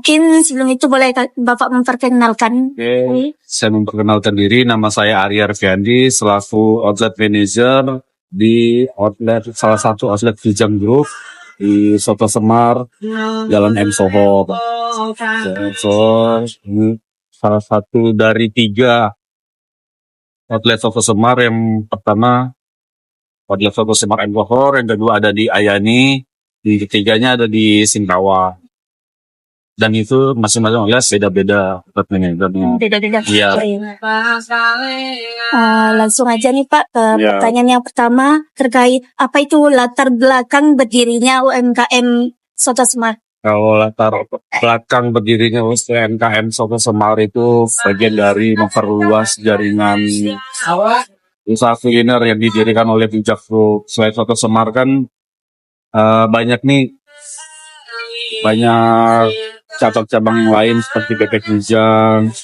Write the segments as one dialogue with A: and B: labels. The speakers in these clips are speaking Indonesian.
A: Mungkin sebelum itu boleh Bapak memperkenalkan.
B: Oke, saya memperkenalkan diri, nama saya Arya Arfiandi, selaku outlet manager di salah satu outlet Vijang Group di Soto Semar, Jalan M Soho. Ini salah satu dari 3 outlet Soto Semar. Yang pertama outlet Soto Semar M Soho, yang kedua ada di Ayani, di ketiganya ada di Singkawa. Dan itu masing-masing outlet beda-beda outlet manajernya.
A: Beda-beda.
B: Iya.
A: Langsung aja nih Pak ke pertanyaan yang pertama terkait apa itu latar belakang berdirinya UMKM Soto Semar.
B: Kalau latar belakang berdirinya UMKM Soto Semar itu bagian dari memperluas jaringan usaha kuliner yang didirikan oleh Vijang Group. Selain Soto Semar kan banyak cabang-cabang yang lain seperti bebek Vijang,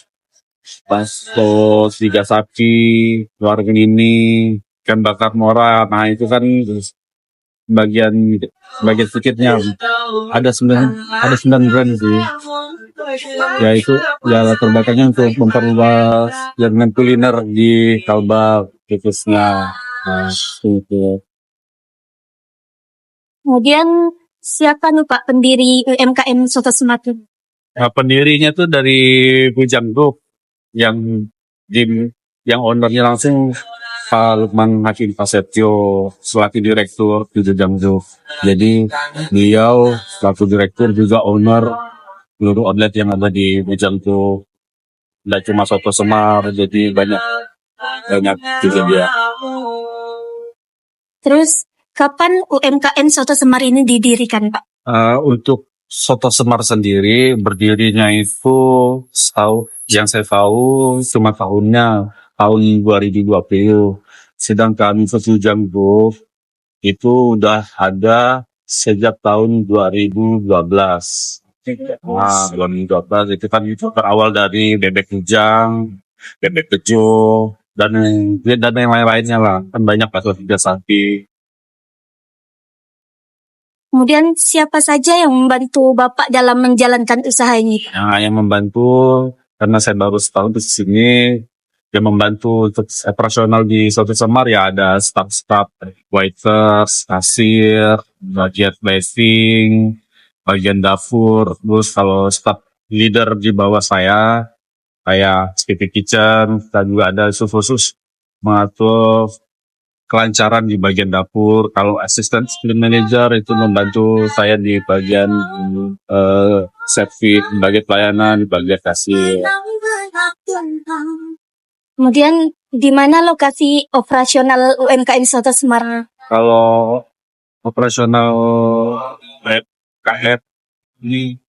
B: bakso, Tiga Sapi, warung ini, ikan bakar Mora. Nah itu kan bagian sedikitnya ada 9 brand sih. Ya itu ya latar belakangnya untuk memperluas jaringan kuliner di Kalbar khususnya. Nah, itu.
A: Kemudian siapa nih Pak pendiri UMKM Soto Semar?
B: Nah, pendirinya tuh dari Vijang Group yang ownernya langsung Pak Lukman Hakim Prasetyo selaku direktur Vijang Group. Jadi beliau selaku direktur juga owner seluruh outlet yang ada di Vijang Group. Tidak cuma Soto Semar, jadi banyak juga dia.
A: Terus kapan UMKM Soto Semar ini didirikan Pak?
B: Untuk Soto Semar sendiri berdirinya itu yang saya tahu cuma tahun 2020. Sedangkan Vijang Group itu udah ada sejak tahun 2012. Nah, 2012 itu kan berawal dari bebek Vijang, bebek Bejo, dan yang lain-lainnya lah. Kan banyak bakso Tiga Sapi.
A: Kemudian siapa saja yang membantu Bapak dalam menjalankan usaha ini?
B: Nah, yang membantu, karena saya baru setahun di sini, yang membantu untuk operasional di Soto Semar ya ada staff waiters, kasir, bagian blessing, bagian dapur. Terus kalau staff leader di bawah saya, kayak SPP Kitchen, dan juga ada khusus mengatur kelancaran di bagian dapur. Kalau assistant manager itu membantu saya di bagian service, di bagian pelayanan, di bagian kasir.
A: Kemudian di mana lokasi operasional UMKM Soto Semar?
B: Kalau operasional KF ini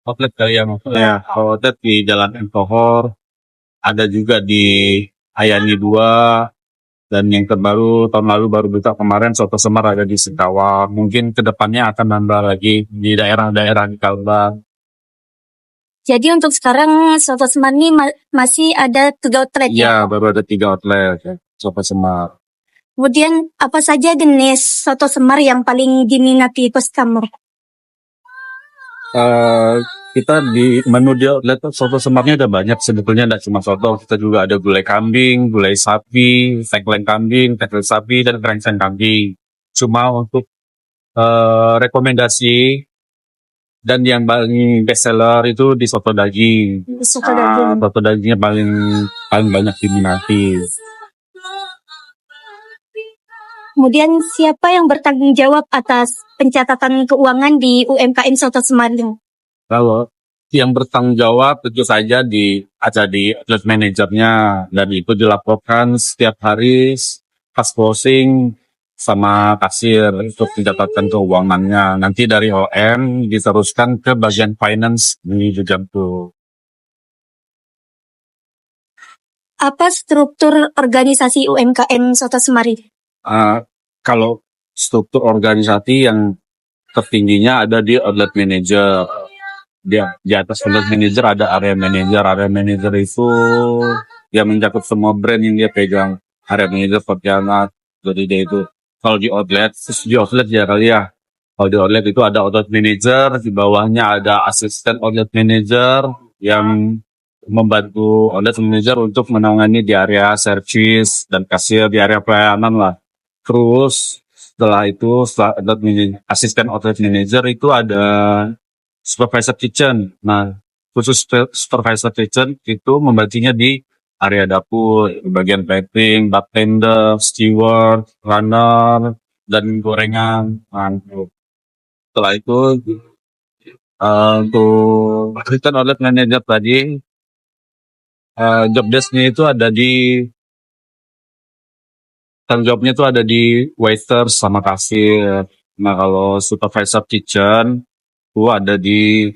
B: outlet kali ya maksudnya. Kalau outlet di Jalan M Tohor, ada juga di Ayani 2, dan yang terbaru tahun lalu baru buka kemarin Soto Semar ada di Singkawa. Mungkin kedepannya akan nambah lagi di daerah-daerah di Kalbar.
A: Jadi untuk sekarang Soto Semar ini masih ada 3 outlet
B: ya? Baru ada 3 outlet Soto Semar.
A: Kemudian apa saja jenis Soto Semar yang paling diminati customer?
B: Kita di menu di outlet Soto Semarnya ada banyak sebetulnya, tidak cuma soto. Kita juga ada gulai kambing, gulai sapi, tengkleng kambing, tengkleng sapi, dan kerengseng kambing. Cuma untuk rekomendasi dan yang paling best seller itu di soto daging. Soto dagingnya paling banyak diminati.
A: Kemudian siapa yang bertanggung jawab atas pencatatan keuangan di UMKM Soto Semar?
B: Kalau yang bertanggung jawab tentu saja ada di outlet manajernya, dan itu dilaporkan setiap hari pas closing sama kasir untuk mencatatkan keuangannya. Nanti dari OM diteruskan ke bagian finance di Vijang Group.
A: Apa struktur organisasi UMKM Soto Semar ini?
B: Kalau struktur organisasi yang tertingginya ada di outlet manager. Di atas outlet manager ada area manager. Area manager itu yang mencakup semua brand yang dia pegang. Area manager Pontianak, jadi dia itu. Kalau di outlet ya kali ya. Kalau di outlet itu ada outlet manager, di bawahnya ada asisten outlet manager yang membantu outlet manager untuk menangani di area service dan kasir di area pelayanan lah. Terus setelah itu, asisten outlet manager itu ada supervisor kitchen. Nah, khusus supervisor kitchen itu membantunya di area dapur, bagian plating, bartender, steward, runner, dan gorengan. Nah, setelah itu untuk assistant outlet manager tadi job desk-nya itu ada di tanggung jawabnya itu ada di waiter sama kasir. Nah, kalau supervisor kitchen itu ada di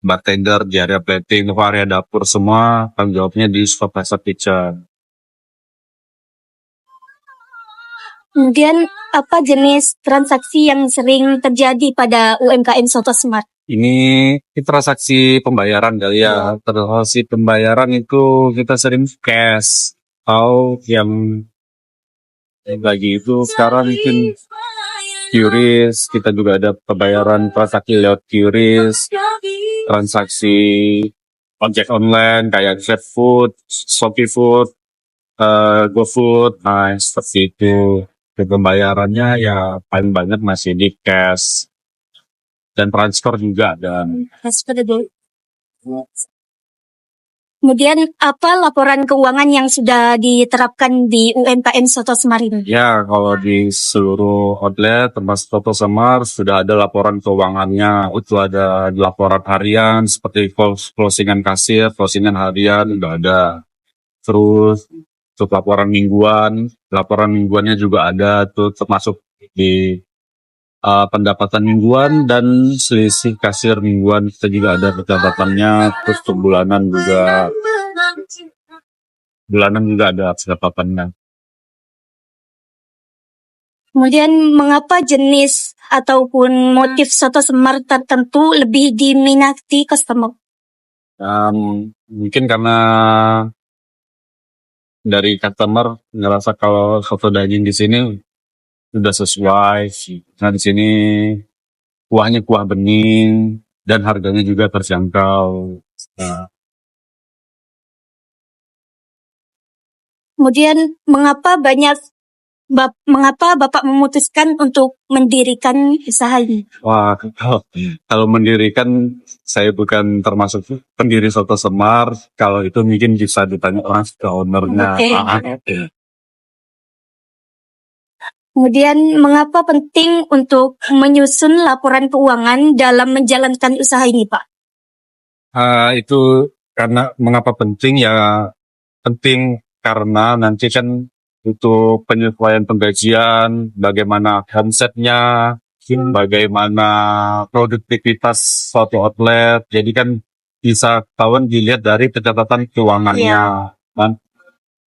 B: bartender, di area plating, di area dapur, semua tanggung jawabnya di supervisor kitchen.
A: Kemudian apa jenis transaksi yang sering terjadi pada UMKM Soto Smart?
B: Ini transaksi pembayaran kali ya. Transaksi pembayaran itu kita sering cash atau yang lagi itu sekarang mungkin QRIS, kita juga ada pembayaran transaksi lewat QRIS, transaksi ojek online kayak GrabFood, ShopeeFood, GoFood, nah seperti itu. Pembayarannya ya paling banyak masih di cash dan transfer juga ada.
A: Transfer dulu. Kemudian apa laporan keuangan yang sudah diterapkan di UMKM Soto Semar ini?
B: Ya, kalau di seluruh outlet termasuk Soto Semar sudah ada laporan keuangannya. Itu ada laporan harian seperti closingan kasir, closingan harian udah ada. Terus untuk laporan mingguannya juga ada tuh termasuk di pendapatan mingguan dan selisih kasir mingguan kita juga ada pendapatannya. Terus untuk bulanan juga ada pendapatannya.
A: Kemudian mengapa jenis ataupun motif soto Semar tertentu lebih diminati customer?
B: Mungkin karena dari customer ngerasa kalau soto daging di sini sudah sesuai. Nah, di sini kuahnya kuah bening dan harganya juga terjangkau. Nah,
A: Kemudian mengapa Bapak memutuskan untuk mendirikan usaha ini?
B: wah, kalau mendirikan, saya bukan termasuk pendiri Soto Semar. Kalau itu mungkin bisa ditanya langsung ke ownernya.
A: Oke. Kemudian mengapa penting untuk menyusun laporan keuangan dalam menjalankan usaha ini, Pak?
B: Itu karena mengapa penting ya, penting karena nanti kan untuk penyesuaian penggajian, bagaimana konsepnya, bagaimana produktivitas suatu outlet. Jadi kan bisa ketahuan dilihat dari pencatatan keuangannya. Kan?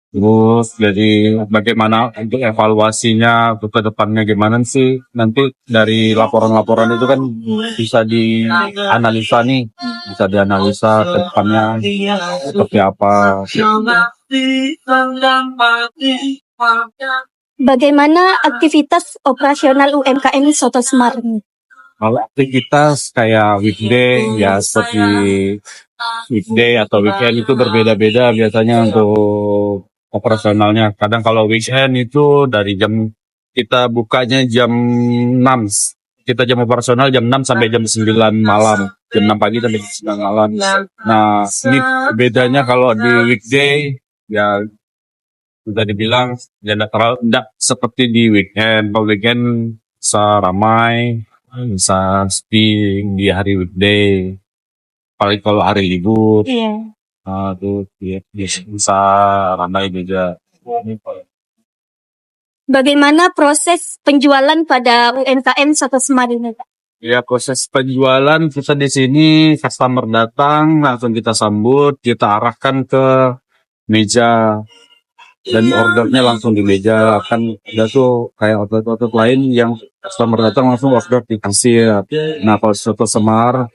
B: Terus jadi bagaimana untuk evaluasinya untuk ke depannya gimana sih, nanti dari laporan-laporan itu kan bisa dianalisa nih, bisa dianalisa ke depannya seperti apa.
A: Bagaimana aktivitas operasional UMKM Soto Semar ini?
B: Kalau aktivitas kayak weekday ya seperti weekday atau weekend itu berbeda-beda biasanya untuk operasionalnya. Kadang kalau weekend itu dari jam kita bukanya jam 6. Kita jam operasional jam 6 sampai jam 9 malam. Jam 6 pagi sampai jam 9 malam. Nah, ini bedanya kalau di weekday ya sudah dibilang ya enggak seperti di weekend. Kalau weekend bisa ramai, bisa sepi di hari weekday. Paling kalau hari libur.
A: Iya.
B: Tuh ya, bisa ramai juga.
A: Bagaimana proses penjualan pada UMKM Soto Semar ini, Pak?
B: Ya, proses penjualan kita di sini customer datang langsung kita sambut, kita arahkan ke meja dan ordernya langsung di meja. Kan ada tuh kayak outlet-outlet lain yang customer datang langsung order di kasir. Nah, kalau Soto Semar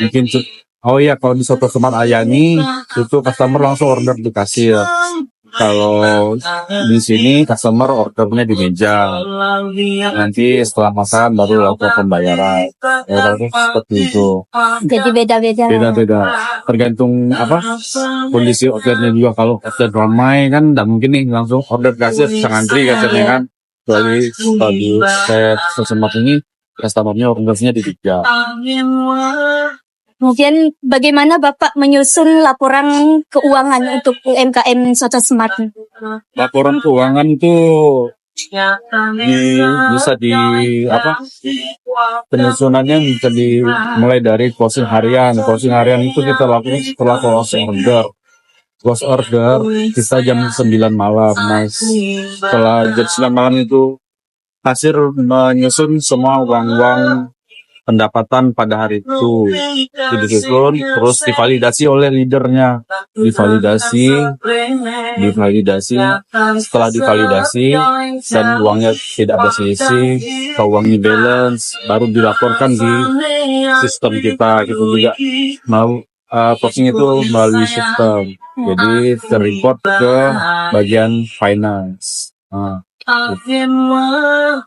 B: mungkin kalau di Soto Semar Ayani itu customer langsung order di kasir. Kalau di sini customer ordernya di meja, nanti setelah makan baru lakukan pembayaran. Ya, terus seperti itu.
A: Jadi beda-beda.
B: Beda-beda. Tergantung kondisi ordernya juga. Kalau order ramai kan tidak mungkin nih langsung order kasir, ngantri kasirnya kan. Kecuali di customer ini customernya ordernya di meja.
A: Kemudian bagaimana Bapak menyusun laporan keuangan untuk UMKM Soto Smart?
B: Laporan keuangan itu bisa penyusunannya bisa dimulai dari closing harian. Closing harian itu kita lakukan setelah closing order. Close order kita jam 9 malam. Nah, setelah jam 9 malam itu kasir menyusun semua uang-uang pendapatan pada hari itu disusun, terus divalidasi oleh leadernya, divalidasi, setelah divalidasi dan uangnya tidak ada selisih, uangnya balance, baru dilaporkan di sistem kita gitu juga. Mau posting itu melalui sistem, jadi terreport ke bagian finance.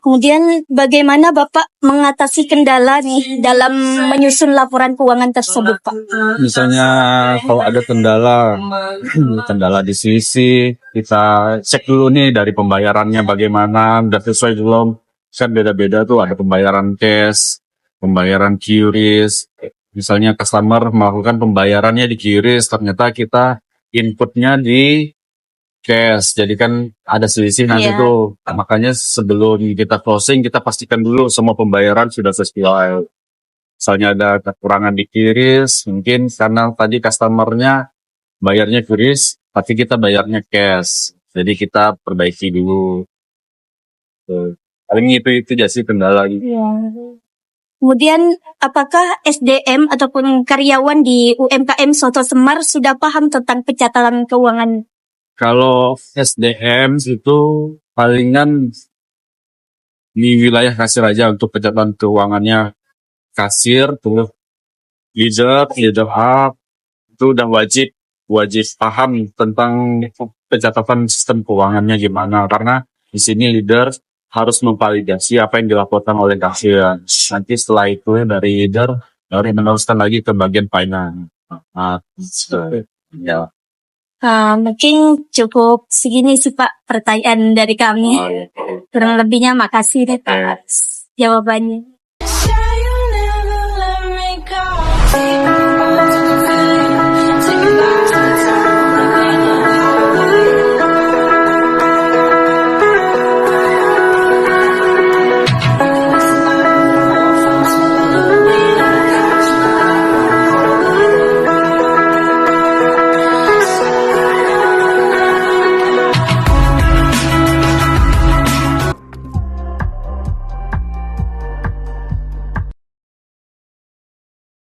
A: Kemudian bagaimana Bapak mengatasi kendala nih dalam menyusun laporan keuangan tersebut, Pak?
B: Misalnya kalau ada kendala di sisi, kita cek dulu nih dari pembayarannya bagaimana, udah sesuai belum. Kan beda-beda tuh, ada pembayaran cash, pembayaran QRIS. Misalnya customer melakukan pembayarannya di QRIS, ternyata kita inputnya di cash, jadi kan ada selisih nanti tuh. Makanya sebelum kita closing, kita pastikan dulu semua pembayaran sudah sesuai. Misalnya ada kekurangan di QRIS, mungkin karena tadi customernya bayarnya QRIS, tapi kita bayarnya cash. Jadi kita perbaiki dulu. Paling itu aja sih kendala gitu.
A: Kemudian apakah SDM ataupun karyawan di UMKM Soto Semar sudah paham tentang pencatatan keuangan?
B: Kalau SDM itu palingan di wilayah kasir aja untuk pencatatan keuangannya. Kasir tuh leader up itu udah wajib paham tentang pencatatan sistem keuangannya gimana, karena di sini leader harus memvalidasi apa yang dilaporkan oleh kasir. Nanti setelah itu dari leader baru meneruskan lagi ke bagian finance. Ya.
A: Mungkin cukup segini sih Pak pertanyaan dari kami. Kurang lebihnya makasih deh Pak jawabannya.